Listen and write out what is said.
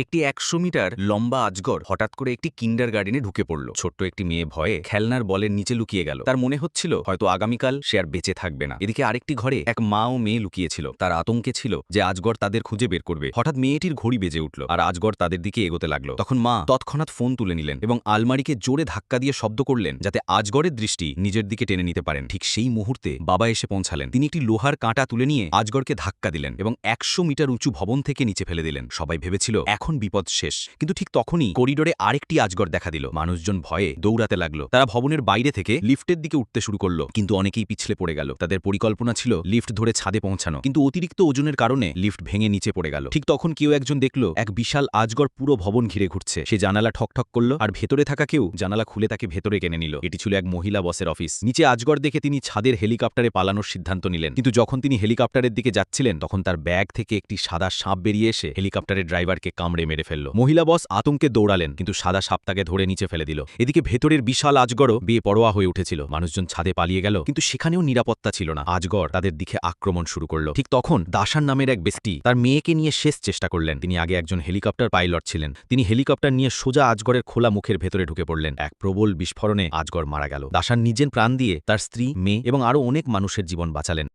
একটি ১০০ মিটার লম্বা আজগর হঠাৎ করে একটি কিন্ডারগার্টেনে ঢুকে পড়ল। ছোট্ট একটি মেয়ে ভয়ে খেলনার বলের নিচে লুকিয়ে গেল। তার মনে হচ্ছিল হয়তো আগামীকাল সে আর বেঁচে থাকবে না। এদিকে আরেকটি ঘরে এক মা ও মেয়ে লুকিয়েছিল। তার আতঙ্কে ছিল যে আজগর তাদের খুঁজে বের করবে। হঠাৎ মেয়েটির ঘড়ি বেজে উঠল আর আজগর তাদের দিকে এগোতে লাগলো। তখন মা তৎক্ষণাৎ ফোন তুলে নিলেন এবং আলমারিকে জোরে ধাক্কা দিয়ে শব্দ করলেন যাতে আজগরের দৃষ্টি নিজের দিকে টেনে নিতে পারেন। ঠিক সেই মুহূর্তে বাবা এসে পৌঁছালেন। তিনি একটি লোহার কাঁটা তুলে নিয়ে আজগরকে ধাক্কা দিলেন এবং ১০০ মিটার উঁচু ভবন থেকে নিচে ফেলে দিলেন। সবাই ভেবেছিল এখন বিপদ শেষ, কিন্তু ঠিক তখনই করিডোরে আরেকটি আজগর দেখা দিল। মানুষজন ভয়ে দৌড়াতে লাগলো। তারা ভবনের বাইরে থেকে লিফটের দিকে উঠতে শুরু করলো, কিন্তু অনেকেই পিছলে পড়ে গেল। তাদের পরিকল্পনা ছিল লিফট ধরে ছাদে পৌঁছানো, কিন্তু অতিরিক্ত ওজনের কারণে লিফট ভেঙে নিচে পড়ে গেল। ঠিক তখন কেউ একজন দেখল এক বিশাল আজগর পুরো ভবন ঘিরে ঘুরছে। সে জানালা ঠকঠক করলো আর ভেতরে থাকা কেউ জানালা খুলে তাকে ভেতরে টেনে নিল। এটি ছিল এক মহিলা বসের অফিস। নিচে আজগর দেখে তিনি ছাদের হেলিকপ্টারে পালানোর সিদ্ধান্ত নিলেন, কিন্তু যখন তিনি হেলিকপ্টারের দিকে যাচ্ছিলেন তখন তার ব্যাগ থেকে একটি সাদা সাপ বেরিয়ে এসে হেলিকপ্টারের ড্রাইভারকে কামড়ে মেরে ফেলল। মহিলা বস আতঙ্কে দৌড়ালেন, কিন্তু সাদা সাপ তাকে ধরে নিচে ফেলে দিল। এদিকে ভেতরের বিশাল আজগরও বেপরোয়া হয়ে উঠেছিল। মানুষজন ছাদে পালিয়ে গেল, কিন্তু সেখানেও নিরাপত্তা ছিল না। আজগর তাদের দিকে আক্রমণ শুরু করলো। ঠিক তখন দাসান নামের এক ব্যক্তি তার মেয়েকে নিয়ে শেষ চেষ্টা করলেন। তিনি আগে একজন হেলিকপ্টার পাইলট ছিলেন। তিনি হেলিকপ্টার নিয়ে সোজা আজগরের খোলা মুখের ভেতরে ঢুকে পড়লেন। এক প্রবল বিস্ফোরণে আজগর মারা গেল। দাসান নিজের প্রাণ দিয়ে তার স্ত্রী, মেয়ে এবং আরও অনেক মানুষের জীবন বাঁচালেন।